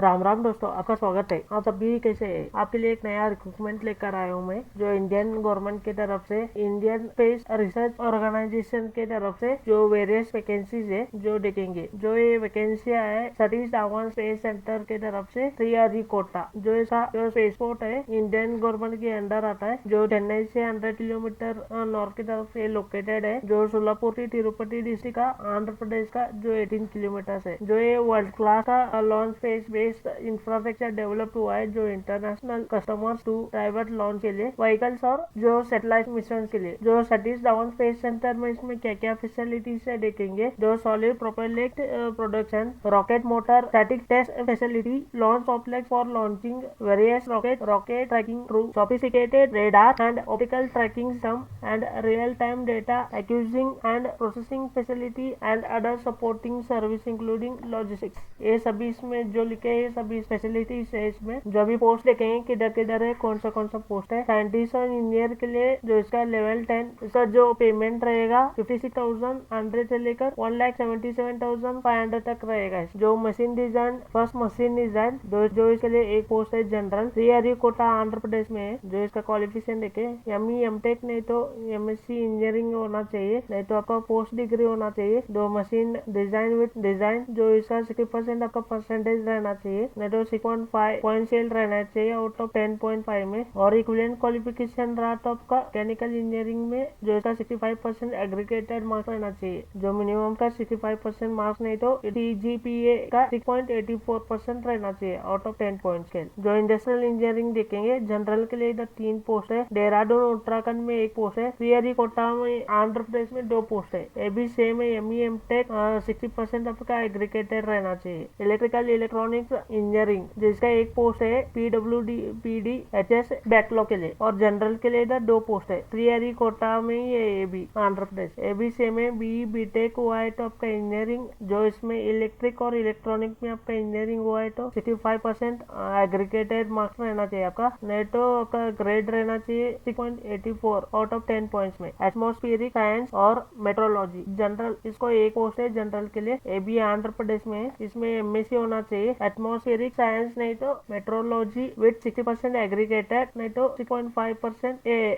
राम राम दोस्तों, आपका स्वागत है। आप सभी कैसे हैं? आपके लिए एक नया रिक्रूटमेंट लेकर आया हूँ मैं, जो इंडियन गवर्नमेंट की तरफ से, इंडियन स्पेस रिसर्च ऑर्गेनाइजेशन की तरफ से जो वेरियस वैकेंसीज है जो देखेंगे। जो ये वैकेंसियाँ है सतीश धावन स्पेस सेंटर की तरफ से श्रीहरिकोटा, जो ऐसा जो स्पेस पोर्ट है इंडियन गवर्नमेंट के अंडर आता है, जो चेन्नई से 100 किलोमीटर नॉर्थ की तरफ से लोकेटेड है, जो सोलापुर तिरुपति डिस्ट्रिक्ट का आंध्र प्रदेश का जो 18 किलोमीटर है। जो ये वर्ल्ड क्लास का launch space based infrastructure develop हुआ है, जो international customers to private launch के लिए व्हीकल्स और जो सैटेलाइट मिशन के लिए। जो सतीश धावन स्पेस सेंटर में इसमें क्या क्या फैसिलिटीज है देखेंगे। जो solid propellant production, rocket motor, static test facility, launch complex for launching various rocket tracking through sophisticated radar and optical tracking system and real-time data accusing and processing facility and other supporting service including logistics। ये सभी इसमें जो लिखे हैं सभी facilities है। इसमें जो भी पोस्ट देखेंगे किधर किधर है, कौन सा पोस्ट है। साइंटिस्ट और इंजीनियर के लिए जो इसका लेवल 10, इसका जो पेमेंट रहेगा 56,100 से लेकर 1,77,500 तक रहेगा। जो machine design, first machine design, जो इसके लिए एक पोस्ट है जनरल, श्रीहरिकोटा आंध्र प्रदेश में है। जो इसका क्वालिफिकेशन देखे, एमई एमटेक नहीं तो एमएससी इंजीनियरिंग होना चाहिए, नहीं तो आपका पोस्ट डिग्री होना चाहिए। दो मशीन डिजाइन विद डिजाइन, जो इसका 60% आपका परसेंटेज रहना चाहिए, नहीं तो 6.5 पॉइंट सेल रहना चाहिए आउट ऑफ 10.5 में। और इक्विवेलेंट क्वालिफिकेशन रहा तो आपका मैकेनिकल इंजीनियरिंग में जो इसका 65% एग्रीगेटेड मार्क्स रहना चाहिए। जो मिनिमम का 65% मार्क्स नहीं तो TGPA का 6.84% रहना चाहिए आउट ऑफ 10 पॉइंट स्केल। जो इंडस्ट्रियल इंजीनियरिंग देखेंगे, जनरल के लिए इधर 3 पोस्ट है, देहरादून उत्तराखंड में 1 पोस्ट है, श्रीहरिकोटा में आंध्र प्रदेश में 2 पोस्ट है। ये भी सेम है, एमई एमटेक 60% आपका एग्रीगेटेड रहना चाहिए। इलेक्ट्रिकल इलेक्ट्रॉनिक्स इंजीनियरिंग जिसका 1 पोस्ट है, PWD-HS बैकलॉग के लिए। और जनरल के लिए इधर 2 पोस्ट है, श्रीहरिकोटा में ये भी आंध्र प्रदेश। ये भी सेम है, BE BTech हुआ है तो आपका इंजीनियरिंग, जो इसमें इलेक्ट्रिक और इलेक्ट्रॉनिक में आपका इंजीनियरिंग हुआ है तो 65% एग्रीगेटेड मार्क्स रहना चाहिए आपका, नहीं तो आपका ग्रेड रहना चाहिए 6.84 आउट ऑफ 10 पॉइंट्स में। एटमॉस्फेरिक साइंस और मेट्रोलॉजी जनरल, इसको 1 पोस्ट है जनरल के लिए, ये भी आंध्र प्रदेश में है। इसमें MSc होना चाहिए, एटमॉस्फेरिक साइंस नहीं तो मेट्रोलॉजी विद 60% एग्रीगेटेड, नहीं तो 6.5%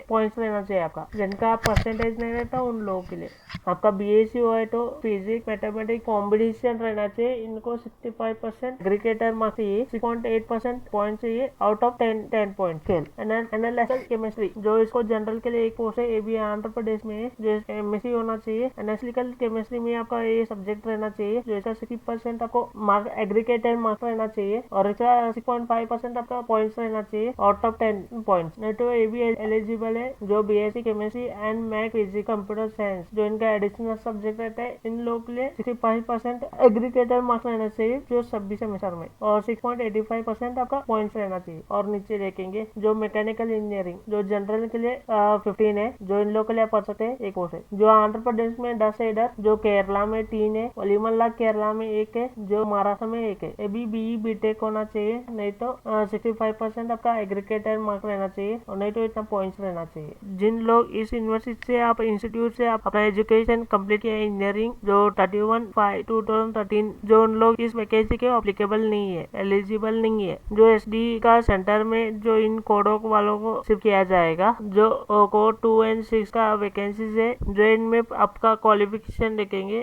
पॉइंट्स रहना चाहिए आपका। जिनका परसेंटेज नहीं रहता उन लोगों के लिए। आपका BSc हुआ है तो फिजिक्स मैथमेटिक्स कॉम्बिनेशन रहना चाहिए, इनको 65% एग्रीगेटेड मार्क्स चाहिए, 6.8% पॉइंट चाहिए out of 10 point scale. Analytical chemistry, जो इसको जनरल के लिए 1 पोस्ट है, ये भी आंध्र प्रदेश में है, जो MSc होना चाहिए। एनालिटिकल केमिस्ट्री में आपका ये सब्जेक्ट रहना चाहिए, जो इसका 60% आपको मार्क एग्रीगेटेड मार्क्स रहना चाहिए, और इसका 6.5% आपका पॉइंट्स रहना चाहिए आउट ऑफ 10 पॉइंट्स, नहीं तो ये भी एलिजिबल है। जो BSc chemistry and math physics computer science, जो इनका एडिशनल सब्जेक्ट रहता है, इन लोगों के लिए 65% एग्रीगेटेड मार्क्स रहना चाहिए जो 26 सेमेस्टर में, और 6.85% आपका पॉइंट्स रहना चाहिए। और नीचे देखेंगे जो मैकेनिकल इंजीनियरिंग, जो जनरल के लिए 15 है, जो इन लोग के लिए पढ़ सकते हैं 1 पोस्ट है। जो आंध्र प्रदेश में 10 है इधर, जो केरला में 3 है, वलीमल्ला केरला में 1 है, जो महाराष्ट्र में 1 है। ये भी BE BTech होना चाहिए, नहीं तो 65% आपका एग्रीगेटेड मार्क्स रहना चाहिए, और नहीं तो इतना पॉइंट्स रहना चाहिए। जिन लोग इस यूनिवर्सिटी से आप इंस्टीट्यूट से आप अपना एजुकेशन कंप्लीट किया है इंजीनियरिंग, जो 31/5/2013, जो उन लोग इस वैकेंसी के एप्लीकेबल नहीं है, एलिजिबल नहीं है। जो SD का सेंटर में जो इन कोडों वालों को शिफ्ट किया जाएगा, जो कोड 2 और 6 का वैकेंसीज है, जो इनमें आपका क्वालिफिकेशन देखेंगे।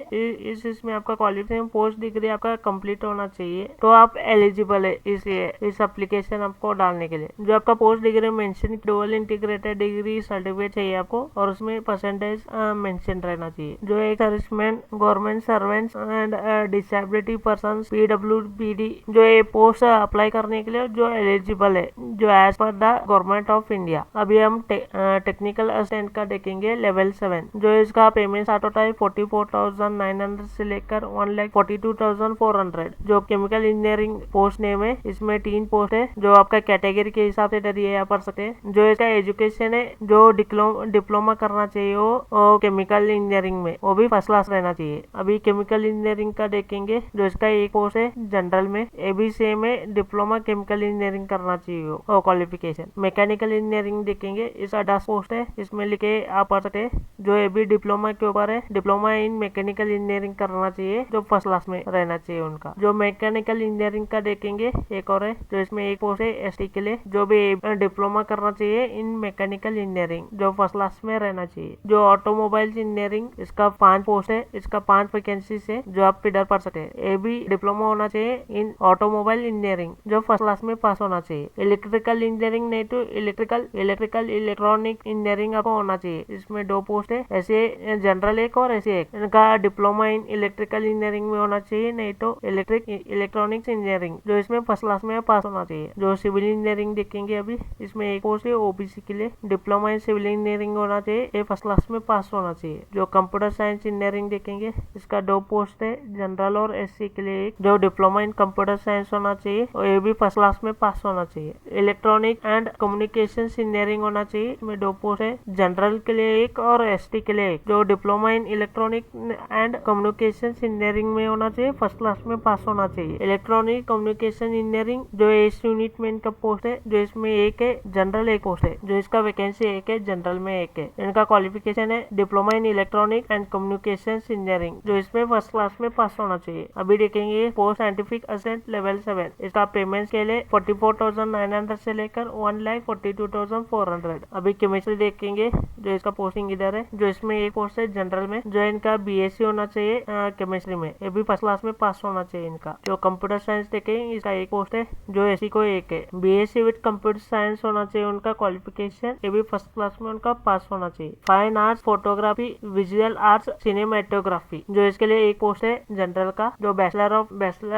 इसमें आपका क्वालिफिकेशन पोस्ट डिग्री आपका कंप्लीट होना चाहिए तो आप एलिजिबल है इस एप्लीकेशन आपको डालने के लिए। जो आपका post degree mention dual integrated degree certificate चाहिए आपको, और उसमें परसेंटेज मेंशन रहना चाहिए। जो एक serviceman, government servants and disability person, PWBD, जो ये पोस्ट अप्लाई करने के लिए जो एलिजिबल है, जो as per the government of India. अभी हम टेक्निकल असिस्टेंट का देखेंगे लेवल 7, जो इसका पेमेंट स्टार्ट होता है 44,900 से लेकर 1,42,400। जो केमिकल इंजीनियरिंग पोस्ट नेम है, इसमें 3 पोस्ट है, जो आपका कैटेगरी के हिसाब से दिए पढ़ सकते हैं। जो इसका एजुकेशन है, जो डिप्लोमा करना चाहिए वो केमिकल इंजीनियरिंग में, वो भी फर्स्ट क्लास रहना चाहिए। अभी केमिकल इंजीनियरिंग का देखेंगे, जो इसका 1 पोस्ट है जनरल में, ये भी सेम है, डिप्लोमा केमिकल इंजीनियरिंग करना चाहिए वो क्वालिफिकेशन। मैकेनिकल इंजीनियरिंग देखेंगे, इसका 10 पोस्ट है, इसमें लिखे आप पढ़ सकते हैं, जो ये भी डिप्लोमा के ऊपर है, डिप्लोमा इन मैकेनिकल इंजीनियरिंग करना चाहिए, जो फर्स्ट क्लास में रहना चाहिए उनका। जो मैकेनिकल इंजीनियरिंग इंजीनियरिंग का देखेंगे एक और है, जो इसमें एक पोस्ट है एसटी के लिए, जो भी डिप्लोमा करना चाहिए इन मैकेनिकल इंजीनियरिंग, जो फर्स्ट क्लास में रहना चाहिए। जो ऑटोमोबाइल इंजीनियरिंग, इसका 5 पोस्ट है, इसका 5 वैकेंसीज है, जो आप इधर पढ़ सकते हैं। ये भी डिप्लोमा होना चाहिए इन ऑटोमोबाइल इंजीनियरिंग, जो फर्स्ट क्लास में पास होना चाहिए। इलेक्ट्रिकल इंजीनियरिंग नहीं तो इलेक्ट्रिकल इलेक्ट्रॉनिक इंजीनियरिंग आपको होना चाहिए। इसमें 2 पोस्ट है, ऐसे जनरल एक और ऐसे एक। इनका डिप्लोमा इन इलेक्ट्रिकल इंजीनियरिंग में होना चाहिए, नहीं तो इलेक्ट्रॉनिक्स इंजीनियरिंग, जो इसमें फर्स्ट क्लास में पास होना चाहिए। जो सिविल इंजीनियरिंग देखेंगे अभी, इसमें एक पोस्ट है ओबीसी के लिए, डिप्लोमा इन सिविल इंजीनियरिंग होना चाहिए, ये फर्स्ट क्लास में पास होना चाहिए। जो कंप्यूटर साइंस इंजीनियरिंग देखेंगे, इसका 2 पोस्ट है, जनरल और एससी के लिए एक, जो डिप्लोमा इन कंप्यूटर साइंस होना चाहिए और ये भी फर्स्ट क्लास में पास होना चाहिए। इलेक्ट्रॉनिक एंड कम्युनिकेशन इंजीनियरिंग होना चाहिए, इसमें 2 पोस्ट है, जनरल के लिए एक और एसटी के लिए एक। जो diploma in electronic and communication engineering में होना चाहिए, फर्स्ट क्लास में पास होना चाहिए। इलेक्ट्रॉनिक कम्युनिकेशन इंजीनियरिंग, जो इस यूनिट में इनका पोस्ट है, जो इसमें एक है, जनरल एक पोस्ट है, जो इसका वैकेंसी एक है, जनरल में एक है। इनका क्वालिफिकेशन है diploma in electronic and communication engineering, जो इसमें फर्स्ट क्लास में पास होना चाहिए। अभी देखेंगे पोस्ट साइंटिफिक असिस्टेंट लेवल 7, इसका पेमेंट के लिए 44,900 से लेकर 1,42,400। अभी केमिस्ट्री देखेंगे, जो इसका पोस्टिंग इधर है, जो इसमें एक पोस्ट है जनरल में, जो इनका बीएससी होना चाहिए केमिस्ट्री में, ये भी फर्स्ट क्लास में पास होना चाहिए इनका। जो कंप्यूटर साइंस देखेंगे, इसका एक पोस्ट है, जो एसी को एक है, बीएससी विद कंप्यूटर साइंस होना चाहिए उनका क्वालिफिकेशन, ये भी फर्स्ट क्लास में उनका पास होना चाहिए। Fine arts, photography, visual arts, cinematography, जो इसके लिए एक पोस्ट है जनरल का, जो बैचलर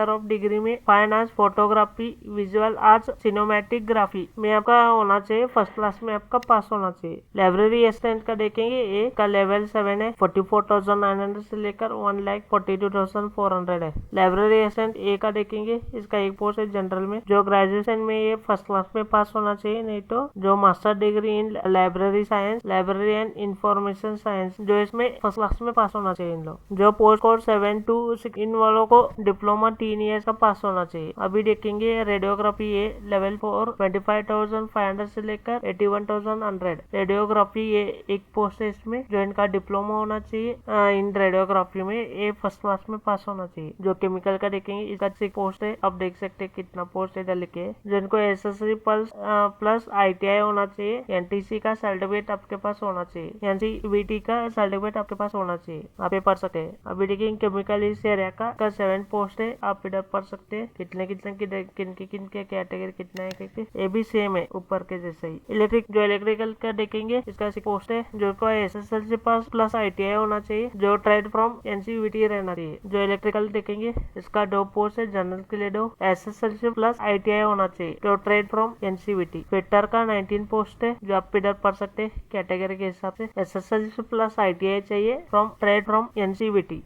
ऑफ डिग्री में fine arts, photography, visual arts, cinematography में आपका होना चाहिए, फर्स्ट क्लास में आपका पास होना चाहिए। लाइब्रेरी असिस्टेंट का देखेंगे, ए का लेवल 7 है, 44,900 से लेकर 1,42,400 है। लाइब्रेरी असिस्टेंट ए का देखेंगे, इसका एक पोस्ट है जनरल में, जो ग्रेजुएशन में ये फर्स्ट क्लास में पास होना चाहिए, नहीं तो जो master degree in library science, library and information science, जो इसमें फर्स्ट क्लास में पास होना चाहिए इन लोग। जो पोस्ट कोड 7 to 6 इन वालों को डिप्लोमा 3 ईयर्स का पास होना चाहिए। अभी देखेंगे रेडियोग्राफी ए लेवल 4, 25,500 से लेकर 81,100। रेडियोग्राफी ये एक पोस्ट है इसमें, जो इनका डिप्लोमा होना चाहिए इन रेडियोग्राफी में, ये फर्स्ट क्लास में पास होना चाहिए। जो केमिकल का देखेंगे, इसका 6 पोस्ट है, आप देख सकते हैं कितना पोस्ट इधर लिखे, जो इनको एसएससी प्लस आईटीआई होना चाहिए, एनटीसी का सर्टिफिकेट आपके पास होना चाहिए, एनसीवीटी का सर्टिफिकेट आपके पास होना चाहिए, आप ये पढ़ सकते हैं। अभी देखिए केमिकल इस एरिया का 7 पोस्ट है, आप इधर पढ़ सकते हैं कितने किन के कैटेगरी कितना है, ये भी सेम है ऊपर के जैसे ही। इलेक्ट्रिकल का देखेंगे, इसका 6 पोस्ट है, जो को एसएसएलसी पास प्लस आईटीआई होना चाहिए, जो ट्रेड फ्रॉम एनसीवीटी रहना चाहिए। जो इलेक्ट्रिकल देखेंगे, इसका 2 पोस्ट है, जनरल के लिए 2, एसएसएलसी प्लस आईटीआई होना चाहिए, जो ट्रेड फ्रॉम एनसीवीटी। फिटर का 19 पोस्ट है, जो आप इधर पढ़ सकते हैं कैटेगरी के हिसाब से, एसएसएलसी प्लस आईटीआई चाहिए ट्रेड फ्रॉम एनसीवीटी।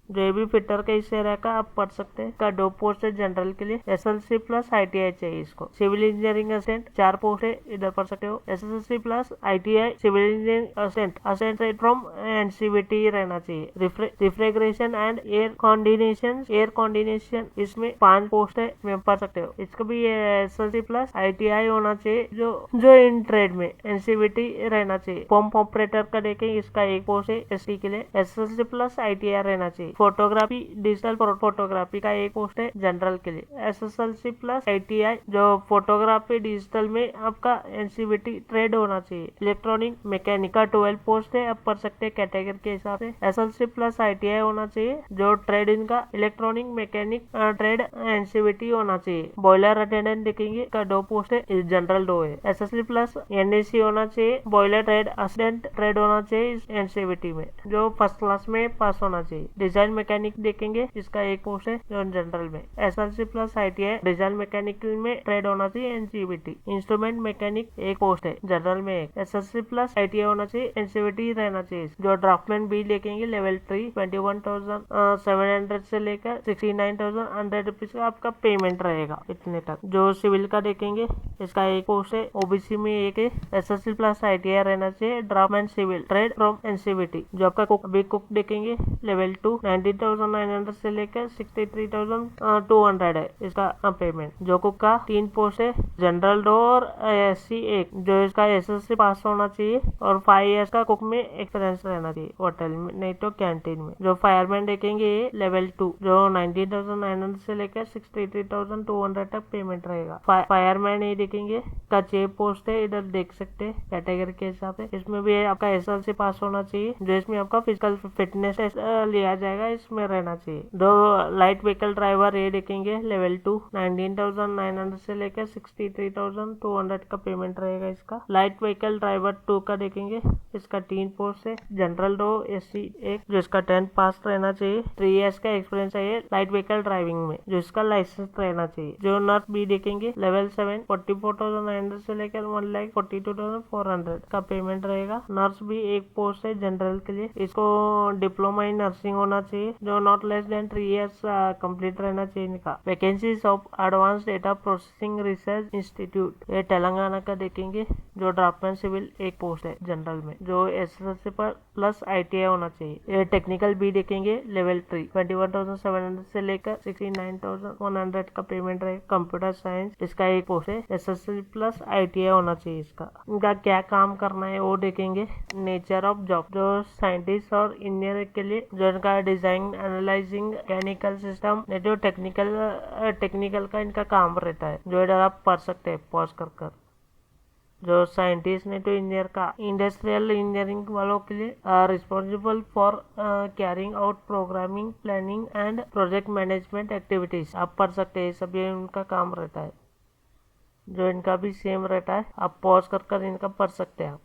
जो भी फिटर का इस एरिया का आप पढ़ सकते हैं, का 2 पोस्ट है जनरल के लिए, एसएलसी प्लस आईटीआई चाहिए इसको। सिविल इंजीनियरिंग असिस्टेंट 4 पोस्ट है, इधर पढ़ सकते हो, SSC plus ITI civil engineering assistant from NCVT रहना चाहिए। रिफ्रिजरेशन एंड एयर कॉन्डिनेशन, इसमें 5 पोस्ट है, मैं पढ़ सकते हो, इसको भी एसएलसी प्लस आईटीआई होना चाहिए, जो इन ट्रेड में एनसीवीटी रहना चाहिए। पंप ऑपरेटर का देखें, इसका 1 पोस्ट है एसटी के लिए, एसएससी प्लस आईटीआई रहना चाहिए। फोटोग्राफी, डिजिटल फोटोग्राफी का 1 पोस्ट है जनरल के लिए, एसएसएलसी प्लस आईटीआई, जो फोटोग्राफी डिजिटल में आपका एनसीवीटी ट्रेड होना चाहिए। इलेक्ट्रॉनिक मैकेनिक का 12 पोस्ट है, आप पढ़ सकते हैं कैटेगरी के हिसाब से, एसएलसी प्लस आईटीआई होना चाहिए, जो ट्रेड इनका इलेक्ट्रॉनिक मैकेनिक ट्रेड एनसीवीटी होना चाहिए। बॉयलर अटेंडेंट देखेंगे, का 2 पोस्ट है, जनरल 2 है, एसएससी प्लस एनएसी होना चाहिए, बॉयलर ट्रेड असिस्टेंट ट्रेड होना चाहिए एनसीवीटी में, जो फर्स्ट क्लास में पास होना चाहिए। डिजाइन मैकेनिक देखेंगे, इसका 1 पोस्ट है, जो जनरल में, SLC plus ITI design mechanical में ट्रेड होना चाहिए एनसीवीटी। इंस्ट्रूमेंट मैकेनिक 1 पोस्ट है, जनरल में 1, एसएलसी प्लस आईटीआई होना चाहिए, एनसीवीटी रहना चाहिए। जो ड्राफ्टमैन बी देखेंगे, लेवल 3, 21,700 से लेकर 69,100 रुपीज का आपका पेमेंट रहेगा इतने तक। जो सिविल का देखेंगे, इसका 1 पोस्ट है, ओबीसी में 1 है, एसएससी प्लस आईटीआई रहना चाहिए, draftsman civil trade from NCVT. जो आपका कुक देखेंगे, लेवल 2, 19,900 से लेकर 63,200 है इसका पेमेंट। जो कुक का 3 पोस्ट है, जनरल डो और SC 1, जो इसका SSC पास होना चाहिए और 5 इयर्स का कुक में एक्सपीरियंस रहना चाहिए होटल में, नहीं तो कैंटीन में। जो फायरमैन देखेंगे ये लेवल 2, जो 19,900 से लेकर 63,200 तक पेमेंट रहेगा। फायरमैन ये देखेंगे का 6 पोस्ट है, इधर देख सकते हैं कैटेगरी के हिसाब से। इसमें भी आपका SLC पास होना चाहिए, जो इसमें आपका फिजिकल फिटनेस लिया जाएगा, इसमें रहना चाहिए। दो लाइट व्हीकल ड्राइवर ये देखेंगे लेवल 2, 19,900 से लेकर 63,200 का पेमेंट रहेगा इसका। लाइट व्हीकल ड्राइवर 2 का देखेंगे, इसका 3 पोस्ट है, जनरल डो SC 1, जो इसका 10 पास रहना चाहिए, 3 इयर्स का एक्सपीरियंस चाहिए लाइट व्हीकल ड्राइविंग में, जो इसका लाइसेंस रहना चाहिए। जो नर्स बी देखेंगे लेवल 7, 44,900 से लेकर 1,42,400 का पेमेंट रहेगा। नर्स भी एक पोस्ट है जनरल के लिए, इसको डिप्लोमा इन नर्सिंग होना चाहिए, जो not less than 3 years complete रहना चाहिए इनका। Vacancies of advance data processing research institute, ये तेलंगाना का देखेंगे। जो ड्राफ्टमैन सिविल एक पोस्ट है जनरल में, जो SSC पर प्लस ITI होना चाहिए। ये टेक्निकल बी देखेंगे लेवल 3, 21,700 से लेकर 69,100 का पेमेंट रहेगा। कंप्यूटर साइंस, इसका एक पोस्ट है, SSC प्लस ITI होना चाहिए इसका। इनका क्या काम करना है वो देखेंगे। नेचर ऑफ जॉब, जो साइंटिस्ट और इंजीनियर के लिए जो इनका डिजाइन, एनालाइजिंग, मैकेनिकल सिस्टम, जो टेक्निकल का इनका काम रहता है, जो इधर आप पढ़ सकते हैं पॉज कर। जो साइंटिस्ट ने तो इंजीनियर का, इंडस्ट्रियल इंजीनियरिंग वालों के लिए responsible for carrying out programming, planning and project management activities, आप पढ़ सकते हैं, सब ये उनका काम रहता है। जो इनका भी सेम रहता है, आप पॉज कर इनका पढ़ सकते हैं आप।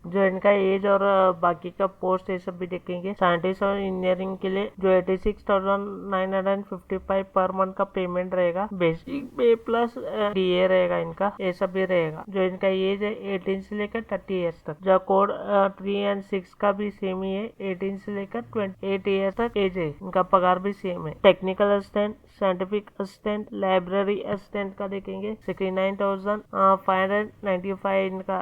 जो इनका एज और बाकी का पोस्ट ये सब भी देखेंगे। साइंटिस्ट और इंजीनियरिंग के लिए जो 86,955 पर मंथ का पेमेंट रहेगा, बेसिक पे प्लस DA रहेगा इनका, ये सब भी रहेगा। जो इनका एज है 18 से लेकर 30 ईयर्स तक। जो कोड 3 एंड 6 का भी सेम ही है, 18 से लेकर 28 ईयर्स तक एज है। इनका पगार भी सेम है। Technical assistant, scientific assistant, library assistant का देखेंगे 69,595 इनका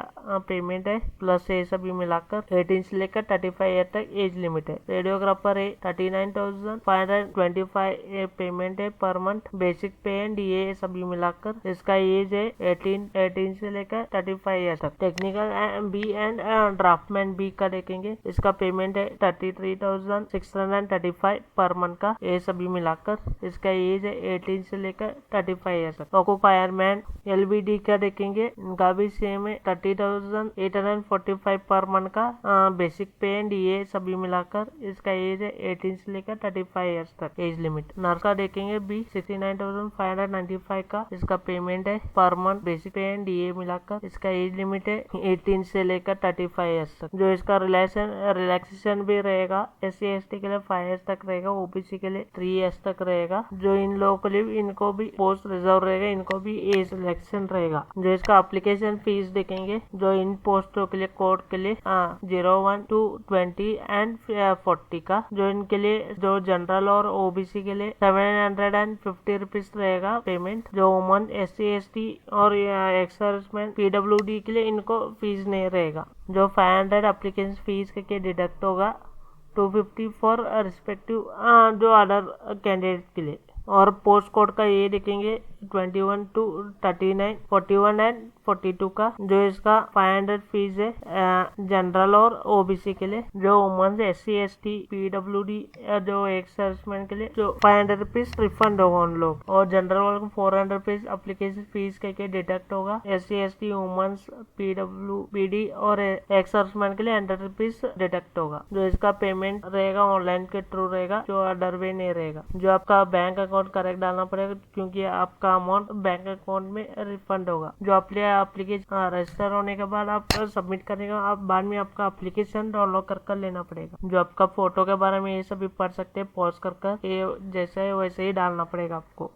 पेमेंट है, प्लस ये सभी मिलाकर 18 से लेकर 35 ईयर तक एज लिमिट है। रेडियोग्राफर है 39,525 पेमेंट है पर मंथ, बेसिक पे एंड DA सभी मिलाकर। इसका एज है 18 से लेकर 35 ईयर तक। Technical B and draftsman B का देखेंगे, इसका पेमेंट है 33,635 पर मंथ का, ये सभी मिलाकर। इसका एज है 18 से लेकर 35 ईयर तक। कोको फायरमैन LBD का देखेंगे, इनका भी सेम है 30,845 पर मंथ का, बेसिक पे एंड DA सभी मिलाकर। इसका एज है 18 से लेकर 35 ईयर्स तक एज लिमिट। नर्स का देखेंगे भी 69,595 का, इसका पेमेंट है पर मंथ, बेसिक पे एंड DA मिलाकर। इसका एज लिमिट है 18 से लेकर 35 ईयर्स तक। जो इसका रिलैक्सेशन भी रहेगा, SC ST के लिए 5 ईयर्स तक रहेगा, OBC के लिए 3 ईयर्स तक रहेगा। जो इन लोगों के लिए इनको भी पोस्ट रिजर्व रहेगा, इनको भी एज रिलैक्सेशन रहेगा। जो इसका एप्लीकेशन फीस देखेंगे, जो इन पोस्टों के लिए कोड के लिए 01 to 20 एंड 40 का, जो इनके लिए जो जनरल और OBC के लिए 750 रुपीज रहेगा पेमेंट। जो वुमन, SC ST और एक्स सर्विसमैन PWD के लिए इनको फीस नहीं रहेगा। जो 500 एप्लीकेशन फीस के डिडक्ट होगा, 250 फॉर रिस्पेक्टिव जो अदर कैंडिडेट के लिए। और पोस्ट कोड का ये देखेंगे 21 to 39, 41 एंड 42 का, जो इसका 500 फीस है जनरल और OBC के लिए। जो वुमन, SC ST PWD जो एक्स सर्विसमैन के लिए जो 500 रुपीज रिफंड होगा उन लोग। और जनरल वालों को 400 रुपीज एप्लीकेशन फीस के डिडक्ट होगा। SC ST वुमन PWD और एक्स सर्विसमैन के लिए 100 रुपीज डिडक्ट होगा। जो इसका पेमेंट रहेगा ऑनलाइन के थ्रू रहेगा, जो अदर वे नहीं रहेगा। जो आपका बैंक अकाउंट करेक्ट डालना पड़ेगा, क्योंकि आपका अमाउंट बैंक अकाउंट में रिफंड होगा। जो एप्लीकेशन रजिस्टर होने के बाद आप सबमिट करेंगे, आप बाद में आपका एप्लीकेशन डाउनलोड कर लेना पड़ेगा। जो आपका फोटो के बारे में ये सभी पढ़ सकते हैं पॉज कर, ये जैसे है वैसे ही डालना पड़ेगा आपको।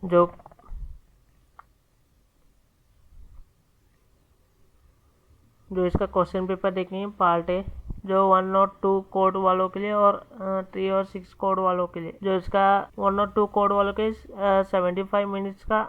जो जो इसका क्वेश्चन पेपर देखेंगे पार्ट ए, जो 1 और 2 कोड वालों के लिए और 3 और 6 कोड वालों के लिए। जो इसका 1 और 2 कोड वालों के 75 मिनट्स का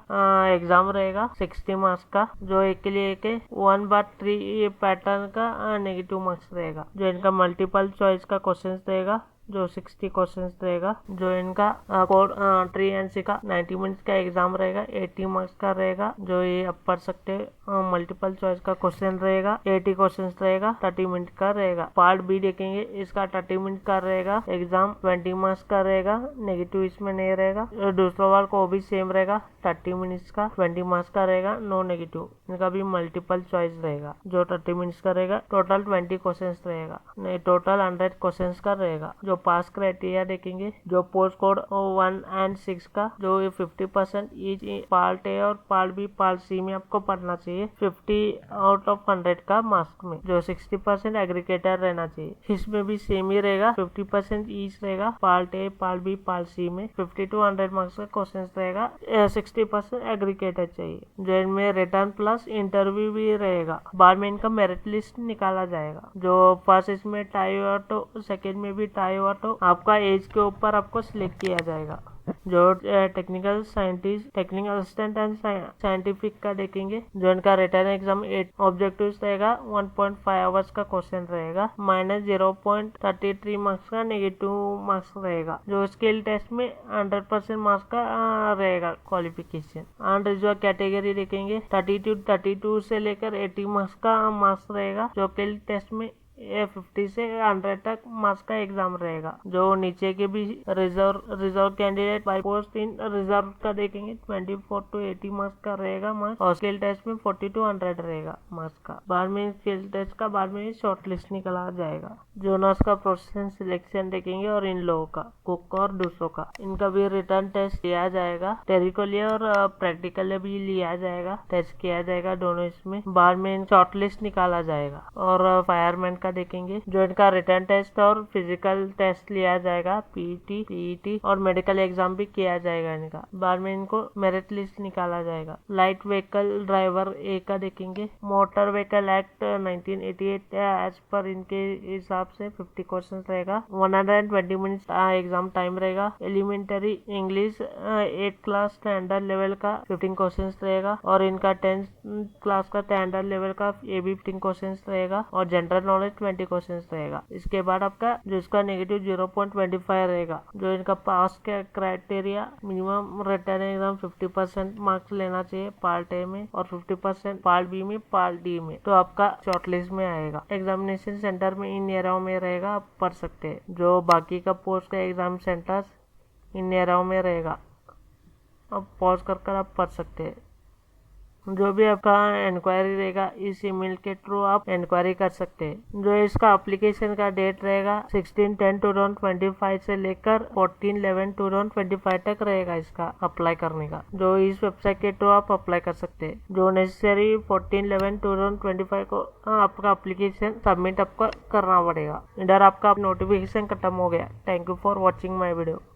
एग्जाम रहेगा 60 मार्क्स का। जो एक के लिए एक 1/3 पैटर्न का नेगेटिव मार्क्स रहेगा। जो इनका मल्टीपल चॉइस का क्वेश्चन रहेगा जो 60 क्वेश्चंस रहेगा। जो इनका कोड ट्री एंड सी का 90 मिनट्स का एग्जाम रहेगा, 80 मार्क्स का रहेगा। जो ये आप पढ़ सकते हैं। मल्टीपल चॉइस का क्वेश्चन रहेगा, 80 क्वेश्चंस रहेगा, 30 मिनट का रहेगा। पार्ट बी देखेंगे, इसका 30 मिनट का रहेगा एग्जाम, 20 मार्क्स का रहेगा, नेगेटिव इसमें नहीं रहेगा। दूसरा वार को भी सेम रहेगा, 30 मिनट्स का 20 मार्क्स का रहेगा, नो नेगेटिव। इनका भी मल्टीपल चॉइस रहेगा जो 30 मिनट्स का रहेगा। टोटल 20 क्वेश्चन रहेगा, नहीं टोटल 100 क्वेश्चन का रहेगा। जो पास क्राइटेरिया देखेंगे, जो पोस्ट कोड 1 एंड 6 का जो 50% ईच पार्ट ए और पार्ट बी पार्ट सी में आपको पढ़ना चाहिए 50 आउट ऑफ 100 का मार्क्स में। जो 60% एग्रीगेटर रहना चाहिए, इसमें भी सेम ही रहेगा, 50% ईच रहेगा part A part B part C में। 50 to 100 मार्क्स का क्वेश्चन रहेगा, 60% एग्रीगेटर चाहिए। जो इनमें रिटर्न प्लस इंटरव्यू भी रहेगा। बाद में इनका मेरिट लिस्ट निकाला जाएगा। जो फर्स्ट इसमें टाई हुआ तो सेकेंड में भी टाई हुआ तो आपका एज के ऊपर आपको सिलेक्ट किया जाएगा। जो technical scientist, technical assistant and scientific का देखेंगे, जो इनका रिटर्न एग्जाम 8 ऑब्जेक्टिव्स रहेगा, 1.5 आवर्स का क्वेश्चन रहेगा, -0.33 मार्क्स का नेगेटिव मार्क्स रहेगा। जो स्किल टेस्ट में 100% मार्क्स का रहेगा क्वालिफिकेशन। अनरिजर्व कैटेगरी देखेंगे, 32 से लेकर 80 मार्क्स का मार्क्स रहेगा। जो स्किल टेस्ट में 50 से 100 तक मार्क्स का एग्जाम रहेगा। जो नीचे के भी reserve candidate by post in reserve का देखेंगे, 24 to 80 मार्क्स का रहेगा मार्क्स। और स्किल टेस्ट में 40 to 100 रहेगा मार्क्स का। बाद में स्किल टेस्ट का बाद में शॉर्ट लिस्ट निकाला जाएगा। जो नर्स का प्रोसेस सिलेक्शन देखेंगे और इन लोगों का कुक और दूसरों का, इनका भी रिटर्न टेस्ट लिया जाएगा। टेरिकोलिया और प्रैक्टिकल भी लिया जाएगा, टेस्ट किया जाएगा दोनों इसमें। बाद में शॉर्ट लिस्ट निकाला जाएगा। और फायरमैन का देखेंगे, जो इनका रिटर्न टेस्ट और फिजिकल टेस्ट लिया जाएगा, पीईटी और मेडिकल एग्जाम भी किया जाएगा इनका। बाद में इनको मेरिट लिस्ट निकाला जाएगा। लाइट व्हीकल ड्राइवर ए का देखेंगे, motor vehicle act 1988 as per इनके हिसाब से 50 क्वेश्चन रहेगा, 120 मिनट्स एग्जाम टाइम रहेगा। Elementary English 8 class standard level का 15 क्वेश्चन रहेगा। और इनका 10th क्लास का स्टैंडर्ड लेवल का ये भी 15 क्वेश्चन रहेगा। और जनरल नॉलेज 20 क्वेश्चन रहेगा। इसके बाद आपका जो इसका नेगेटिव 0.25 रहेगा। जो इनका पास का criteria, minimum return exam 50% marks लेना चाहिए पार्ट ए में और 50% पार्ट बी में, पार्ट डी में, तो आपका शॉर्टलिस्ट में आएगा। एग्जामिनेशन सेंटर में इन एरियाओं में रहेगा, आप पढ़ सकते हैं। जो बाकी का पोस्ट का एग्जाम सेंटर इन एरियाओं में रहेगा, अब पॉज कर आप पढ़ सकते हैं। जो भी आपका इंक्वायरी रहेगा इस ईमेल के थ्रू आप इंक्वायरी कर सकते हैं। जो इसका एप्लीकेशन का डेट रहेगा 16/10/2025 से लेकर 14/11/2025 तक रहेगा इसका अप्लाई करने का। जो इस वेबसाइट के थ्रू आप अप्लाई कर सकते हैं। जो नेसेसरी 14/11/2025 को आपका एप्लीकेशन सबमिट आपको करना पड़ेगा। इधर आपका नोटिफिकेशन खत्म हो गया। Thank you for watching my video.